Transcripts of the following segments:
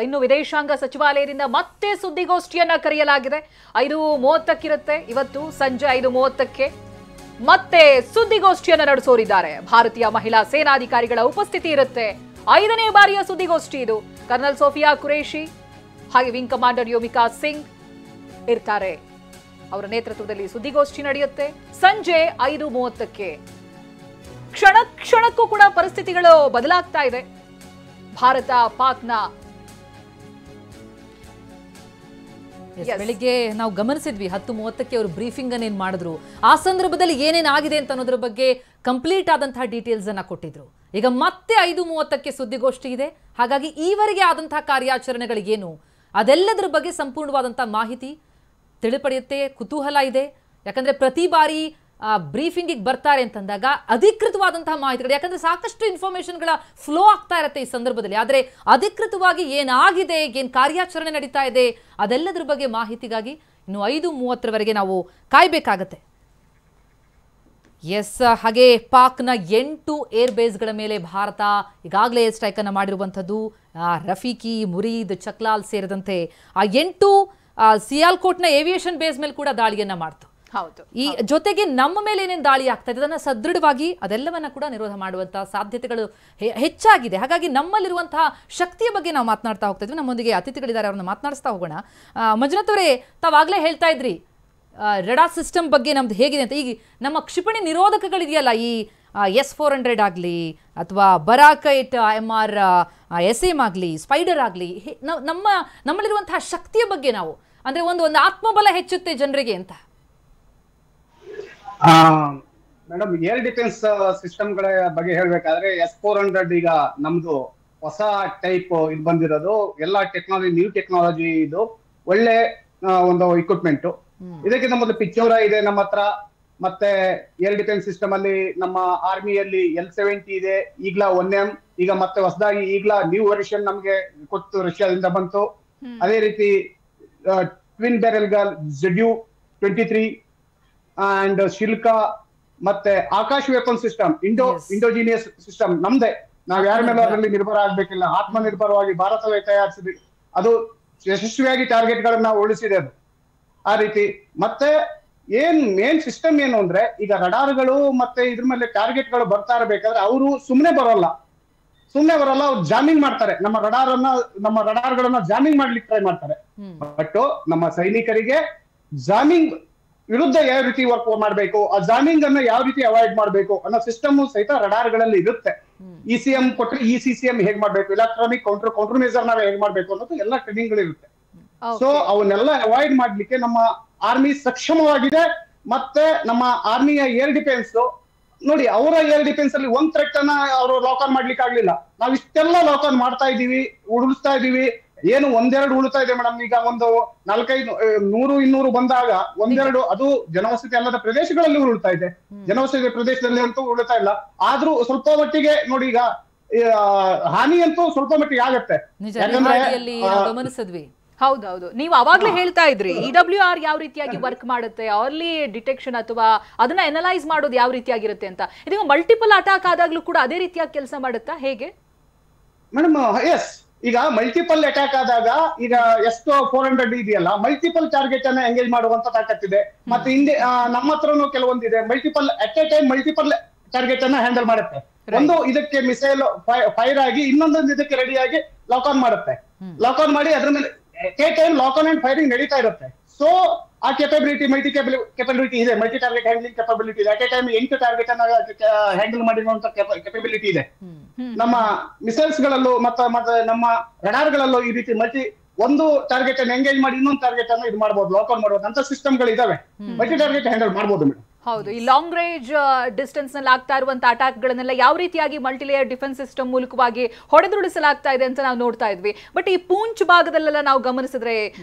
ಇನ್ನು ವಿದೇಶಾಂಗ ಸಚಿವಾಲಯದಿಂದ ಮತ್ತೆ ಸುದ್ದಿಗೋಷ್ಠಿಯನ್ನ ಕರೆಯಲಾಗಿದೆ 5:30 ಇವತ್ತು ಸಂಜೆ 5:30 ಮತ್ತೆ ಸುದ್ದಿಗೋಷ್ಠಿಯನ್ನ ನಡೆಸೋರಿದ್ದಾರೆ ಭಾರತೀಯ ಮಹಿಳಾ ಸೇನಾಧಿಕಾರಿಗಳ ಉಪಸ್ಥಿತಿ ಇರುತ್ತೆ 5ನೇ ಬಾರಿಯ ಸುದ್ದಿಗೋಷ್ಠಿ ಇದು ಕರ್ನಲ್ ಸೋಫಿಯಾ ಕುರೇಶಿ ಹಾಗೆ ವಿಂಗ್ ಕಮಾಂಡರ್ ಯೋಮಿಕಾ ಸಿಂಗ್ ಇರ್ತಾರೆ ಅವರ ನೇತೃತ್ವದಲ್ಲಿ ಸುದ್ದಿಗೋಷ್ಠಿ ನಡೆಯುತ್ತೆ ಸಂಜೆ 5:30 ಕ್ಷಣ ಕ್ಷಣಕ್ಕೂ ಕೂಡ ಪರಿಸ್ಥಿತಿಗಳು ಬದಲಾಗ್ತಾ ಇದೆ ಭಾರತ ಪಾಕ್ನ ಬೆಳಿಗ್ಗೆ ನಾವು ಗಮನಿಸಿದ್ವಿ 10:30 ಅವರು ಬ್ರೀಫಿಂಗ್ ಅನ್ನು ಏನ್ ಮಾಡಿದ್ರು ಆ ಸಂದರ್ಭದಲ್ಲಿ ಏನೇನಾಗಿದೆ ಅಂತ ಅನ್ನೋದ್ರ ಬಗ್ಗೆ ಕಂಪ್ಲೀಟ್ ಆದಂತಹ ಡೀಟೇಲ್ಸ್ ಅನ್ನ ಕೊಟ್ಟಿದ್ರು ಈಗ ಮತ್ತೆ 5:30 ಸುದ್ದಿಗೋಷ್ಠಿ ಇದೆ ಹಾಗಾಗಿ ಈವರೆಗೆ ಆದಂತಹ ಕಾರ್ಯಾಚರಣೆಗಳು ಏನು ಅದೆಲ್ಲದರ ಬಗ್ಗೆ ಸಂಪೂರ್ಣವಾದಂತಹ ಮಾಹಿತಿ ತಿಳಿಪಡೆಯುತ್ತೆ ಕುತೂಹಲ ಇದೆ ಯಾಕಂದ್ರೆ ಪ್ರತಿ ಬಾರಿ ಬ್ರೀಫಿಂಗ್ ಬರ್ತಾರೆ ಅಂತಂದಾಗ ಅಧಿಕೃತವಾದಂತಹ ಮಾಹಿತಿಗಳು ಯಾಕಂದ್ರೆ ಸಾಕಷ್ಟು ಇನ್ಫಾರ್ಮೇಶನ್ಗಳ ಫ್ಲೋ ಆಗ್ತಾ ಇರುತ್ತೆ ಈ ಸಂದರ್ಭದಲ್ಲಿ ಆದರೆ ಅಧಿಕೃತವಾಗಿ ಏನಾಗಿದೆ ಏನು ಕಾರ್ಯಾಚರಣೆ ನಡೀತಾ ಇದೆ ಅದೆಲ್ಲದರ ಬಗ್ಗೆ ಮಾಹಿತಿಗಾಗಿ ಇನ್ನು 5:30 ನಾವು ಕಾಯಬೇಕಾಗತ್ತೆ ಎಸ್ ಹಾಗೆ ಪಾಕ್ನ 8 ಏರ್ ಬೇಸ್ಗಳ ಮೇಲೆ ಭಾರತ ಈಗಾಗಲೇ ಏರ್ ಸ್ಟ್ರೈಕ್ ಅನ್ನು ಮಾಡಿರುವಂಥದ್ದು ರಫೀಕಿ ಮುರೀದ್ ಚಕ್ಲಾಲ್ ಸೇರಿದಂತೆ ಆ 8 ಸಿಯಾಲ್ಕೋಟ್ನ ಏವಿಯೇಷನ್ ಬೇಸ್ ಮೇಲೆ ಕೂಡ ದಾಳಿಯನ್ನ ಮಾಡ್ತು ಈ ಜೊತೆಗೆ ನಮ್ಮ ಮೇಲೆ ಏನೇನು ದಾಳಿ ಆಗ್ತಾ ಇದೆ ಅದನ್ನ ಸದೃಢವಾಗಿ ಅದೆಲ್ಲವನ್ನ ಕೂಡ ನಿರೋಧ ಮಾಡುವಂತಹ ಸಾಧ್ಯತೆಗಳು ಹೆಚ್ಚಾಗಿದೆ ಹಾಗಾಗಿ ನಮ್ಮಲ್ಲಿರುವಂತಹ ಶಕ್ತಿಯ ಬಗ್ಗೆ ನಾವು ಮಾತನಾಡ್ತಾ ಹೋಗ್ತಾ ಇದ್ವಿ ನಮ್ಮೊಂದಿಗೆ ಅತಿಥಿಗಳಿದ್ದಾರೆ ಅವ್ರನ್ನ ಮಾತನಾಡಿಸ್ತಾ ಹೋಗೋಣ ಮಂಜುನಾಥ್ ಅವರೇ ತಾವಾಗಲೇ ಹೇಳ್ತಾ ಇದ್ರಿ ರೆಡಾರ್ ಸಿಸ್ಟಮ್ ಬಗ್ಗೆ ನಮ್ದು ಹೇಗಿದೆ ಅಂತ ಈಗ ನಮ್ಮ ಕ್ಷಿಪಣಿ ನಿರೋಧಕಗಳಿದೆಯಲ್ಲ ಈ S-400 ಆಗಲಿ ಅಥವಾ ಬರಾಕ್ 8 MR SM ಆಗಲಿ ಸ್ಪೈಡರ್ ಆಗಲಿ ನಮ್ಮಲ್ಲಿರುವಂತಹ ಶಕ್ತಿಯ ಬಗ್ಗೆ ನಾವು ಅಂದ್ರೆ ಒಂದು ಆತ್ಮಬಲ ಹೆಚ್ಚುತ್ತೆ ಜನರಿಗೆ ಅಂತ ಮೇಡಮ್ ಏರ್ ಡಿಫೆನ್ಸ್ ಸಿಸ್ಟಮ್ಗಳ ಬಗ್ಗೆ ಹೇಳ್ಬೇಕಾದ್ರೆ S-400 ಈಗ ನಮ್ದು ಹೊಸ ಟೈಪ್ ಇದು ಬಂದಿರೋದು ಎಲ್ಲಾ ಟೆಕ್ನಾಲಜಿ ನ್ಯೂ ಟೆಕ್ನಾಲಜಿ ಇದು ಒಳ್ಳೆ ಒಂದು ಇಕ್ವಿಪ್ಮೆಂಟ್ ಇದಕ್ಕಿಂತ ಮೊದಲು ಪಿಚ್ಚೋರ ಇದೆ ನಮ್ಮ ಹತ್ರ ಮತ್ತೆ ಏರ್ ಡಿಫೆನ್ಸ್ ಸಿಸ್ಟಮ್ ಅಲ್ಲಿ ನಮ್ಮ ಆರ್ಮಿಯಲ್ಲಿ L-70 ಇದೆ ಈಗ್ಲಾ 1M ಈಗ ಮತ್ತೆ ಹೊಸದಾಗಿ ಈಗ್ಲಾ ನ್ಯೂ ವರ್ಷನ್ ನಮ್ಗೆ ಕೊಟ್ಟು ರಷ್ಯಾದಿಂದ ಬಂತು ಅದೇ ರೀತಿ twin barrel gun ZU-23 and Shilka ಮತ್ತೆ Akash weapon system indigenous system ನಮ್ದೇ ನಾವ್ ಯಾರ ಮೇಲೆ ಅದರಲ್ಲಿ ನಿರ್ಭರ ಆಗ್ಬೇಕಿಲ್ಲ ಆತ್ಮನಿರ್ಭರವಾಗಿ ಭಾರತವೇ ತಯಾರಿಸಿದ್ವಿ ಅದು ಯಶಸ್ವಿಯಾಗಿ ಟಾರ್ಗೆಟ್ ಗಳನ್ನ ಉಳಿಸಿದೆ ಅದು ಆ ರೀತಿ ಮತ್ತೆ ಮೇನ್ ಸಿಸ್ಟಮ್ ಏನು ಅಂದ್ರೆ ಈಗ ರಡಾರ್ಗಳು ಮತ್ತೆ ಇದ್ರ ಮೇಲೆ ಟಾರ್ಗೆಟ್ ಗಳು ಬರ್ತಾ ಇರಬೇಕಾದ್ರೆ ಅವರು ಸುಮ್ನೆ ಬರೋಲ್ಲ ಅವ್ರು ಜಾಮಿಂಗ್ ಮಾಡ್ತಾರೆ ನಮ್ಮ ರಡಾರ್ಗಳನ್ನ ಜಾಮಿಂಗ್ ಮಾಡ್ಲಿಕ್ಕೆ ಟ್ರೈ ಮಾಡ್ತಾರೆ ಬಟ್ ನಮ್ಮ ಸೈನಿಕರಿಗೆ ಜಾಮಿಂಗ್ ವಿರುದ್ಧ ಯಾವ ರೀತಿ ವರ್ಕ್ ಮಾಡಬೇಕು ಆ ಜಾಮಿಂಗ್ ಅನ್ನ ಯಾವ ರೀತಿ ಅವಾಯ್ಡ್ ಮಾಡಬೇಕು ಅನ್ನೋ ಸಿಸ್ಟಮ್ ಸಹಿತ ರಡಾರ್ಗಳಲ್ಲಿ ಇರುತ್ತೆ ECM ಕೊಟ್ಟರೆ ECCM ಹೇಗ್ ಮಾಡ್ಬೇಕು ಎಲೆಕ್ಟ್ರಾನಿಕ್ ಕೌಂಟರ್ ಮೇಜರ್ ನಾವ್ ಹೇಗ್ ಮಾಡ್ಬೇಕು ಅನ್ನೋದು ಎಲ್ಲ ಟ್ರೈನಿಂಗ್ ಗಳು ಇರುತ್ತೆ ಸೊ ಅವನ್ನೆಲ್ಲ ಅವಾಯ್ಡ್ ಮಾಡ್ಲಿಕ್ಕೆ ನಮ್ಮ ಆರ್ಮಿ ಸಕ್ಷಮವಾಗಿದೆ ಮತ್ತೆ ನಮ್ಮ ಆರ್ಮಿಯ ಏರ್ ಡಿಫೆನ್ಸ್ ನೋಡಿ ಅವರ ಏರ್ ಡಿಫೆನ್ಸ್ ಅಲ್ಲಿ ಒಂದ್ ಥ್ರೆಟ್ ಅನ್ನ ಅವರು ಲಾಕ್ ಆನ್ ಮಾಡ್ಲಿಕ್ಕೆ ಆಗ್ಲಿಲ್ಲ ನಾವ್ ಇಷ್ಟೆಲ್ಲ ಲಾಕ್ ಆನ್ ಮಾಡ್ತಾ ಇದೀವಿ ಉಳಿಸ್ತಾ ಇದೀವಿ ಏನು ಒಂದೆರಡು ಉಳಿತಾ ಇದೆ ಮೇಡಮ್ ಈಗ ಒಂದು 400-500 ಬಂದಾಗ ಒಂದೆರಡು ಅದು ಜನವಸತಿ ಅಲ್ಲದ ಪ್ರದೇಶಗಳಲ್ಲಿ ಉಳಿತಾ ಇದೆ ಜನವಸತಿ ಪ್ರದೇಶದಲ್ಲಿ ಅಂತೂ ಉಳಿತಾ ಇಲ್ಲ ಆದ್ರೂ ಸ್ವಲ್ಪ ಮಟ್ಟಿಗೆ ನೋಡಿ ಈಗ ಹಾನಿ ಅಂತೂ ಸ್ವಲ್ಪ ಮಟ್ಟಿಗೆ ಆಗತ್ತೆ ಗಮನಿಸಿದ್ವಿ ಹೌದೌದು ನೀವು ಅವಾಗ್ಲೇ ಹೇಳ್ತಾ ಇದ್ರಿ EWR ಯಾವ ರೀತಿಯಾಗಿ ವರ್ಕ್ ಮಾಡುತ್ತೆ ಅರ್ಲಿ ಡಿಟೆಕ್ಷನ್ ಅಥವಾ ಅದನ್ನ ಅನಲೈಸ್ ಮಾಡೋದು ಯಾವ ರೀತಿಯಾಗಿರುತ್ತೆ ಅಂತ ಇದೀಗ ಮಲ್ಟಿಪಲ್ ಅಟ್ಯಾಕ್ ಆದಾಗ್ಲೂ ಕೂಡ ಅದೇ ರೀತಿಯಾಗಿ ಕೆಲಸ ಮಾಡುತ್ತಾ ಹೇಗೆ ಮೇಡಮ್ ಎಸ್ ಈಗ ಮಲ್ಟಿಪಲ್ ಅಟ್ಯಾಕ್ ಆದಾಗ ಈಗ S-400 ಇದೆಯಲ್ಲ ಮಲ್ಟಿಪಲ್ ಟಾರ್ಗೆಟ್ ಅನ್ನ ಎಂಗೇಜ್ ಮಾಡುವಂತ ತಾಕತ್ತಿದೆ ಮತ್ತೆ ಹಿಂದೆ ನಮ್ಮ ಹತ್ರನು ಕೆಲವೊಂದಿದೆ multiple at a time multiple target ಅನ್ನ ಹ್ಯಾಂಡಲ್ ಮಾಡುತ್ತೆ ಒಂದು ಇದಕ್ಕೆ ಮಿಸೈಲ್ ಫೈರ್ ಆಗಿ ಇನ್ನೊಂದೊಂದು ಇದಕ್ಕೆ ರೆಡಿ ಆಗಿ ಲಾಕ್ ಆನ್ ಮಾಡುತ್ತೆ ಲಾಕ್ ಆನ್ ಮಾಡಿ ಅದ್ರ ಮೇಲೆ at a time lock on and firing ನಡೀತಾ ಇರುತ್ತೆ ಸೊ ಆ ಕೆಪಬಿಲಿಟಿ ಕೆಪಬಿಲಿಟಿ ಇದೆ ಮಲ್ಟಿ ಟಾರ್ಗೆಟ್ ಹ್ಯಾಂಡ್ಲಿಂಗ್ ಕೆಪಬಿಲಿಟಿ ಇದೆ ಅಟ್ ಎ ಟೈಮ್ 8 ಟಾರ್ಗೆಟ್ ಅನ್ನ ಹ್ಯಾಂಡಲ್ ಮಾಡಿರುವಂತ ಕೆಪಬಿಲಿಟಿ ಇದೆ ನಮ್ಮ ಮಿಸೈಲ್ಸ್ ಗಳಲ್ಲೂ ಮತ್ತೆ ನಮ್ಮ ರಡಾರ್ ಗಳಲ್ಲೂ ಈ ರೀತಿ ಒಂದು ಟಾರ್ಗೆಟ್ ಅನ್ನು ಎಂಗೇಜ್ ಮಾಡಿ ಇನ್ನೊಂದು ಟಾರ್ಗೆಟ್ ಅನ್ನು ಇದು ಮಾಡಬಹುದು ಲಾಕ್ ಆನ್ ಮಾಡಬಹುದು ಅಂತ ಸಿಸ್ಟಮ್ ಗಳು ಇದಾವೆ ಮಲ್ಟಿ ಟಾರ್ಗೆಟ್ ಹ್ಯಾಂಡಲ್ ಮಾಡಬಹುದು ಮೇಡಮ್ ಹೌದು ಈ ಲಾಂಗ್ ರೇಂಜ್ ಡಿಸ್ಟೆನ್ಸ್ ನಲ್ಲಿ ಆಗ್ತಾ ಇರುವಂತಹ ಅಟ್ಯಾಕ್ ಗಳನ್ನೆಲ್ಲ ಯಾವ ರೀತಿಯಾಗಿ ಮಲ್ಟಿಲೇಯರ್ ಡಿಫೆನ್ಸ್ ಸಿಸ್ಟಮ್ ಮೂಲಕವಾಗಿ ಹೊಡೆದುರುಳಿಸಲಾಗ್ತಾ ಇದೆ ಅಂತ ನಾವು ನೋಡ್ತಾ ಇದ್ವಿ ಬಟ್ ಈ ಪೂಂಚ್ ಭಾಗದಲ್ಲೆಲ್ಲ ನಾವು ಗಮನಿಸಿದ್ರೆ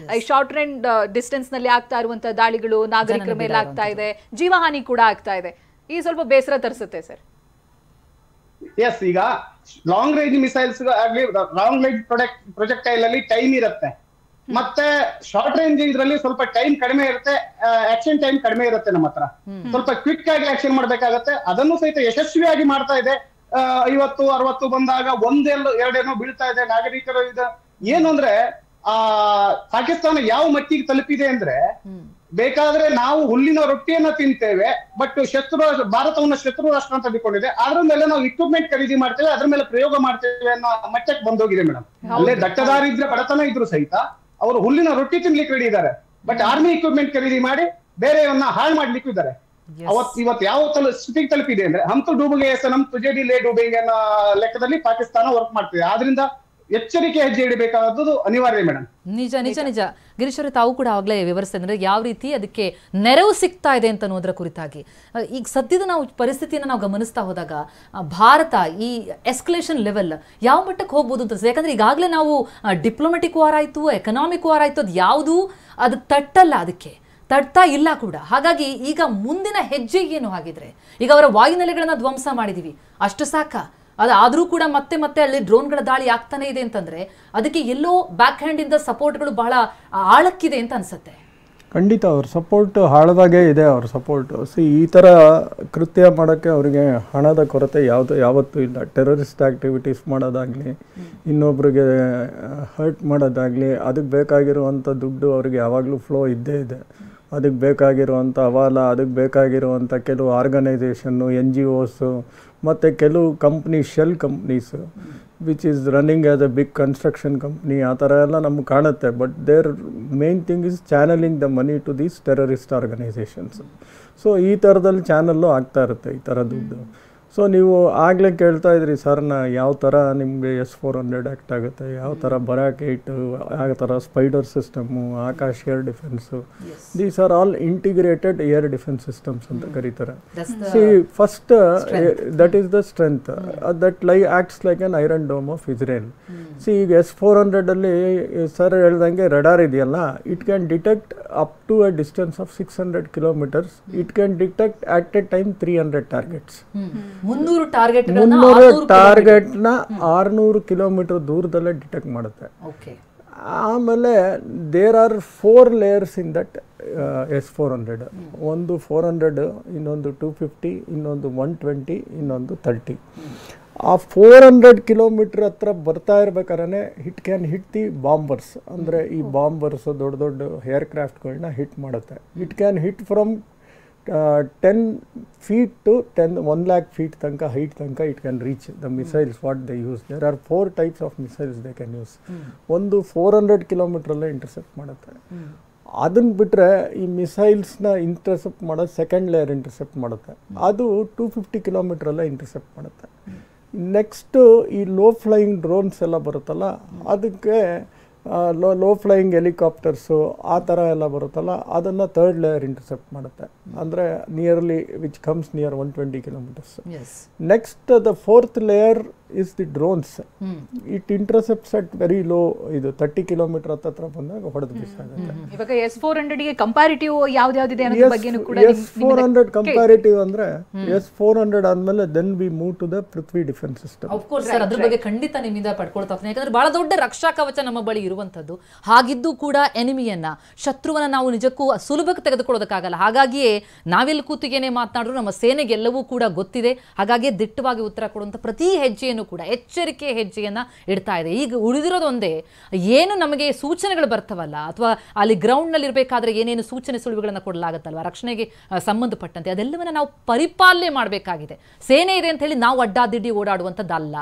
ಶಾರ್ಟ್ ರೇಂಜ್ ಡಿಸ್ಟೆನ್ಸ್ ನಲ್ಲಿ ಆಗ್ತಾ ಇರುವಂತಹ ದಾಳಿಗಳು ನಾಗರಿಕರ ಮೇಲೆ ಆಗ್ತಾ ಇದೆ ಜೀವಹಾನಿ ಕೂಡ ಆಗ್ತಾ ಇದೆ ಈ ಸ್ವಲ್ಪ ಬೇಸರ ತರಿಸುತ್ತೆ ಸರ್ ಎಸ್ ಈಗ ಲಾಂಗ್ ರೇಂಜ್ ಮಿಸೈಲ್ಸ್ ಆಗ್ಲಿ ಲಾಂಗ್ ರೇಂಜ್ ಪ್ರೊಜೆಕ್ಟೈಲ್ ಅಲ್ಲಿ ಟೈಮ್ ಇರುತ್ತೆ ಮತ್ತೆ ಶಾರ್ಟ್ ರೇಂಜ್ ಇದ್ರಲ್ಲಿ ಸ್ವಲ್ಪ ಟೈಮ್ ಕಡಿಮೆ ಇರುತ್ತೆ ಆಕ್ಷನ್ ಟೈಮ್ ಕಡಿಮೆ ಇರುತ್ತೆ ನಮ್ಮ ಹತ್ರ ಸ್ವಲ್ಪ ಕ್ವಿಕ್ ಆಗಿ ಆಕ್ಷನ್ ಮಾಡ್ಬೇಕಾಗತ್ತೆ ಅದನ್ನು ಸಹಿತ ಯಶಸ್ವಿಯಾಗಿ ಮಾಡ್ತಾ ಇದೆ 50-60 ಬಂದಾಗ ಒಂದೆರಡೇನೋ ಬೀಳ್ತಾ ಇದೆ ನಾಗರಿಕರು ಏನು ಅಂದ್ರೆ ಆ ಪಾಕಿಸ್ತಾನ ಯಾವ ಮಟ್ಟಿಗೆ ತಲುಪಿದೆ ಅಂದ್ರೆ ಬೇಕಾದ್ರೆ ನಾವು ಹುಲ್ಲಿನ ರೊಟ್ಟಿಯನ್ನ ತಿಂತೇವೆ, ಬಟ್ ಭಾರತವನ್ನ ಶತ್ರು ರಾಷ್ಟ್ರ ಅಂತ ತಿಳ್ಕೊಂಡಿದೆ. ಅದ್ರ ಮೇಲೆ ನಾವು ಇಕ್ವಿಪ್ಮೆಂಟ್ ಖರೀದಿ ಮಾಡ್ತೇವೆ, ಅದ್ರ ಮೇಲೆ ಪ್ರಯೋಗ ಮಾಡ್ತೇವೆ ಅನ್ನೋ ಮಟ್ಟಕ್ಕೆ ಬಂದೋಗಿದೆ ಮೇಡಮ್. ಅಲ್ಲೇ ದಟ್ಟದಾರಿದ್ರೆ ಬಡತನ ಇದ್ರು ಸಹಿತ ಅವರು ಹುಲ್ಲಿನ ರೊಟ್ಟಿ ತಿನ್ಲಿಕ್ಕೆ ರೆಡಿ ಇದ್ದಾರೆ, ಬಟ್ ಆರ್ಮಿ ಇಕ್ವಿಪ್ಮೆಂಟ್ ಖರೀದಿ ಮಾಡಿ ಬೇರೆಯವನ್ನ ಹಾಳು ಮಾಡ್ಲಿಕ್ಕೂ ಇದ್ದಾರೆ. ಇವತ್ತು ಯಾವ ಸ್ಥಿತಿಗೆ ತಲುಪಿದೆ ಅಂದ್ರೆ ಹಮ್ ತು ಡೂಬುಗೆ ನಮ್ ತುಜೆ ಡಿ ಲೇ ಡೂಬಿಂಗ್ ಅನ್ನೋ ಲೆಕ್ಕದಲ್ಲಿ ಪಾಕಿಸ್ತಾನ ವರ್ಕ್ ಮಾಡ್ತಿದೆ. ಆದ್ರಿಂದ ಎಚ್ಚರಿಕೆ ಹೆಜ್ಜೆ ಇಡಬೇಕಾದದ್ದು ಅನಿವಾರ್ಯ ಮೇಡಮ್. ನಿಜ ನಿಜ ನಿಜ ಗಿರೀಶ್ ಅವರೇ, ತಾವು ಕೂಡ ಆಗ್ಲೇ ವಿವರಿಸ್ತಾ ಅಂದ್ರೆ ಯಾವ ರೀತಿ ಅದಕ್ಕೆ ನೆರವು ಸಿಗ್ತಾ ಇದೆ ಅಂತ ಅನ್ನೋದ್ರ ಕುರಿತಾಗಿ. ಈಗ ಸದ್ಯದ ನಾವು ಪರಿಸ್ಥಿತಿಯನ್ನು ನಾವು ಗಮನಿಸ್ತಾ ಹೋದಾಗ ಭಾರತ ಈ ಎಸ್ಕಲೇಷನ್ ಲೆವೆಲ್ ಯಾವ ಮಟ್ಟಕ್ಕೆ ಹೋಗ್ಬೋದು ಅಂತ. ಯಾಕಂದ್ರೆ ಈಗಾಗಲೇ ನಾವು ಡಿಪ್ಲೊಮೆಟಿಕ್ ವಾರ್ ಆಯ್ತು, ಎಕನಾಮಿಕ್ ವಾರ್ ಆಯ್ತು, ಅದು ಯಾವುದು ಅದು ತಟ್ಟಲ್ಲ, ಅದಕ್ಕೆ ತಡ್ತಾ ಇಲ್ಲ ಕೂಡ. ಹಾಗಾಗಿ ಈಗ ಮುಂದಿನ ಹೆಜ್ಜೆ ಏನು ಆಗಿದ್ರೆ, ಈಗ ಅವರ ವಾಯುನೆಲೆಗಳನ್ನ ಧ್ವಂಸ ಮಾಡಿದೀವಿ, ಅಷ್ಟು ಸಾಕ? ಅದಾದ್ರೂ ಕೂಡ ಮತ್ತೆ ಮತ್ತೆ ಅಲ್ಲಿ ಡ್ರೋನ್ಗಳ ದಾಳಿ ಆಗ್ತಾನೆ ಇದೆ ಅಂತಂದ್ರೆ ಅದಕ್ಕೆ ಎಲ್ಲೋ ಬ್ಯಾಕ್ ಹ್ಯಾಂಡ್ ಇಂದ ಸಪೋರ್ಟ್ಗಳು ಬಹಳ ಆಳಕ್ಕಿದೆ ಅಂತ ಅನ್ಸುತ್ತೆ. ಖಂಡಿತ ಅವ್ರ ಸಪೋರ್ಟ್ ಹಾಳದಾಗೆ ಇದೆ. ಅವ್ರ ಸಪೋರ್ಟ್ ಈ ಥರ ಕೃತ್ಯ ಮಾಡೋಕ್ಕೆ ಅವರಿಗೆ ಹಣದ ಕೊರತೆ ಯಾವತ್ತೂ ಇಲ್ಲ. ಟೆರರಿಸ್ಟ್ ಆ್ಯಕ್ಟಿವಿಟೀಸ್ ಮಾಡೋದಾಗಲಿ, ಇನ್ನೊಬ್ರಿಗೆ ಹರ್ಟ್ ಮಾಡೋದಾಗಲಿ, ಅದಕ್ಕೆ ಬೇಕಾಗಿರುವಂಥ ದುಡ್ಡು ಅವ್ರಿಗೆ ಯಾವಾಗಲೂ ಫ್ಲೋ ಇದ್ದೇ ಇದೆ. ಅದಕ್ಕೆ ಬೇಕಾಗಿರುವಂಥ ಹವಾಲ, ಅದಕ್ಕೆ ಬೇಕಾಗಿರುವಂಥ ಕೆಲವು ಆರ್ಗನೈಸೇಷನ್ನು, NGOs ಮತ್ತು ಕೆಲವು company, shell companies which is running as a big construction company, ಆ ಥರ ಎಲ್ಲ ನಮ್ಗೆ ಕಾಣುತ್ತೆ. But there main thing is channeling the money to these terrorist organisations. So ಈ ಥರದಲ್ಲಿ ಚಾನಲ್ಲು ಆಗ್ತಾ ಇರುತ್ತೆ ಈ ಥರ ದುಡ್ಡು. ಸೊ ನೀವು ಆಗಲೇ ಕೇಳ್ತಾ ಇದ್ರಿ ಸರ್ನ, ಯಾವ ಥರ ನಿಮಗೆ S-400 ಆ್ಯಕ್ಟ್ ಆಗುತ್ತೆ, ಯಾವ ಥರ ಬರಾಕ್ 8, ಯಾವ ಥರ Spyder system, Akash air defence, these are all integrated air defence systems ಅಂತ ಕರೀತಾರೆ. See first that is the strength that acts like an iron dome of Israel. See ಈಗ S-400 ಸರ್ ಹೇಳ್ದಂಗೆ ರಡಾರ್ ಇದೆಯಲ್ಲ, it can detect up to a distance of 600 kilometres. It can detect at a time 300 targets. 300 ಟಾರ್ಗೆಟ್ನ 600 kilometre ದೂರದಲ್ಲೇ detect ಮಾಡುತ್ತೆ. ಆಮೇಲೆ there are 4 layers in that S-400. ಒಂದು 400, ಇನ್ನೊಂದು 250, ಇನ್ನೊಂದು 120, ಇನ್ನೊಂದು 30. ಆ 400 ಕಿಲೋಮೀಟರ್ ಹತ್ರ ಬರ್ತಾ ಇರ್ಬೇಕಾದ್ರೆ it can hit the bombers. ಅಂದರೆ ಈ ಬಾಂಬರ್ಸ್ ದೊಡ್ಡ ದೊಡ್ಡ ಏರ್ಕ್ರಾಫ್ಟ್ಗಳನ್ನ ಹಿಟ್ ಮಾಡುತ್ತೆ. It can hit from 10 feet to 1 lakh feet ತನಕ ಹೈಟ್ ತನಕ it can reach the missiles what they use. There are 4 types of missiles they can use. ಒಂದು 400 ಕಿಲೋಮೀಟ್ರಲ್ಲೇ ಇಂಟರ್ಸೆಪ್ಟ್ ಮಾಡುತ್ತೆ. ಅದನ್ನು ಬಿಟ್ಟರೆ ಈ ಮಿಸೈಲ್ಸ್ನ ಇಂಟರ್ಸೆಪ್ಟ್ ಮಾಡೋದು ಸೆಕೆಂಡ್ ಲೇಯರ್ ಇಂಟರ್ಸೆಪ್ಟ್ ಮಾಡುತ್ತೆ, ಅದು 250 ಕಿಲೋಮೀಟ್ರಲ್ಲೇ ಇಂಟರ್ಸೆಪ್ಟ್ ಮಾಡುತ್ತೆ. ನೆಕ್ಸ್ಟು ಈ ಲೋ ಫ್ಲೈಯಿಂಗ್ ಡ್ರೋನ್ಸ್ ಎಲ್ಲ ಬರುತ್ತಲ್ಲ, ಅದಕ್ಕೆ ಲೋ ಫ್ಲೈಯಿಂಗ್ ಹೆಲಿಕಾಪ್ಟರ್ಸು ಆ ಥರ ಎಲ್ಲ ಬರುತ್ತಲ್ಲ, ಅದನ್ನು 3rd ಲೇಯರ್ ಇಂಟರ್ಸೆಪ್ಟ್ ಮಾಡುತ್ತೆ. ಅಂದರೆ nearly which comes near 120 kilometres. Next the 4th layer is the drones. It intercepts at very low, ಇದು 30 ಕಿಲೋಮೀಟರ್ ಹತ್ರ ಬಂದಾಗ ಹೊಡೆದು ಬಿಸಾಗುತ್ತೆ. ಇವಾಗ S-400 ಗೆ ಕಂಪ್ಯಾರಿಟಿವ್ ಯಾವ್ದ್ಯಾವ್ದಿದೆ ಅನ್ನೋದ್ರ ಬಗ್ಗೆನೂ ಕೂಡ S-400 ಕಂಪ್ಯಾರಿಟಿವ್ ಅಂದ್ರೆ S-400 ಆದ್ಮೇಲೆ then we move to the Prithvi defence system. Of course sir, ಅದ್ರ ಬಗ್ಗೆ ಖಂಡಿತ ನಿಮ್ಮಿಂದ ಪಡ್ಕೊಳ್ತಾ ಹೋಗ್ತೀನಿ. ಯಾಕಂದ್ರೆ ಬಹಳ ದೊಡ್ಡ ರಕ್ಷಾ ಕವಚ ನಮ್ಮ ಬಳಿ ಇರುವಂತದ್ದು. ಹಾಗಿದ್ದು ಕೂಡ ಎನಿಮಿಯನ್ನ, ಶತ್ರುವನ್ನ ನಾವು ನಿಜಕ್ಕೂ ಸುಲಭಕ್ಕೆ ತೆಗೆದುಕೊಳ್ಳೋದಕ್ಕಾಗಲ್ಲ. ಹಾಗಾಗಿಯೇ ನಾವೆಲ್ಲಿ ಕೂತಿಗೇನೆ ಮಾತನಾಡಿದ್ರು ನಮ್ಮ ಸೇನೆಗೆಲ್ಲವೂ ಕೂಡ ಗೊತ್ತಿದೆ. ಹಾಗಾಗಿ ದಿಟ್ಟವಾಗಿ ಉತ್ತರ ಕೊಡುವಂತ ಪ್ರತಿ ಹೆಜ್ಜೆಯನ್ನು ಕೂಡ ಎಚ್ಚರಿಕೆ ಹೆಜ್ಜೆಯನ್ನ ಇಡ್ತಾ ಇದೆ. ಈಗ ಉಳಿದಿರೋದೊಂದೇ, ಏನು ನಮಗೆ ಸೂಚನೆಗಳು ಬರ್ತವಲ್ಲ, ಅಥವಾ ಅಲ್ಲಿ ಗ್ರೌಂಡ್ ನಲ್ಲಿ ಇರಬೇಕಾದ್ರೆ ಏನೇನು ಸೂಚನೆ ಸುಳಿವುಗಳನ್ನ ಕೊಡಲಾಗುತ್ತಲ್ವ ರಕ್ಷಣೆಗೆ ಸಂಬಂಧಪಟ್ಟಂತೆ, ಅದೆಲ್ಲವನ್ನ ನಾವು ಪರಿಪಾಲನೆ ಮಾಡಬೇಕಾಗಿದೆ. ಸೇನೆ ಇದೆ ಅಂತ ಹೇಳಿ ನಾವು ಅಡ್ಡಾದಿಡ್ಡಿ ಓಡಾಡುವಂಥದ್ದಲ್ಲ.